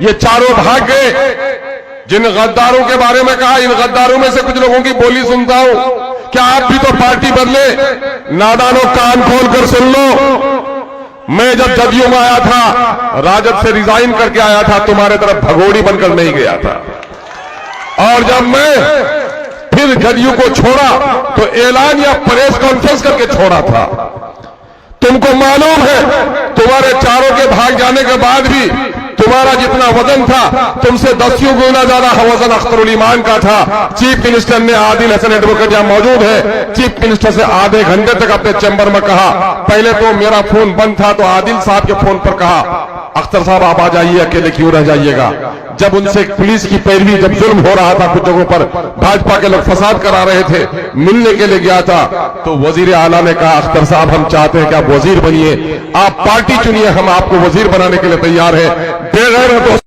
ये चारों भाग गए। जिन गद्दारों के बारे में कहा, इन गद्दारों में से कुछ लोगों की बोली सुनता हूं। क्या आप भी तो पार्टी बदले? नादानों, कान खोल कर सुन लो। मैं जब जदयू में आया था, राजद से रिजाइन करके आया था, तुम्हारे तरफ भगोड़ी बनकर नहीं गया था। और जब मैं फिर जदयू को छोड़ा तो ऐलान या प्रेस कॉन्फ्रेंस करके छोड़ा था। तुमको मालूम है, तुम्हारे चारों के भाग जाने के बाद भी तुम्हारा जितना वजन था, तुमसे 10 गुना ज्यादा वजन अख्तरुल ईमान का था। चीफ मिनिस्टर ने, आदिल हसन एडवोकेट यहां मौजूद है, चीफ मिनिस्टर से आधे घंटे तक अपने चैम्बर में कहा। पहले तो मेरा फोन बंद था तो आदिल साहब के फोन पर कहा, अख्तर साहब आप आ जाइए, अकेले क्यों रह जाइएगा। जब उनसे पुलिस की पैरवी, जब जुल्म हो रहा था कुछ जगहों पर, भाजपा के लोग फसाद करा रहे थे, मिलने के लिए गया था तो वजीर आला ने कहा, अख्तर साहब हम चाहते हैं कि आप वजीर बनिए, आप पार्टी चुनिए, हम आपको वजीर बनाने के लिए तैयार हैं। बेगैर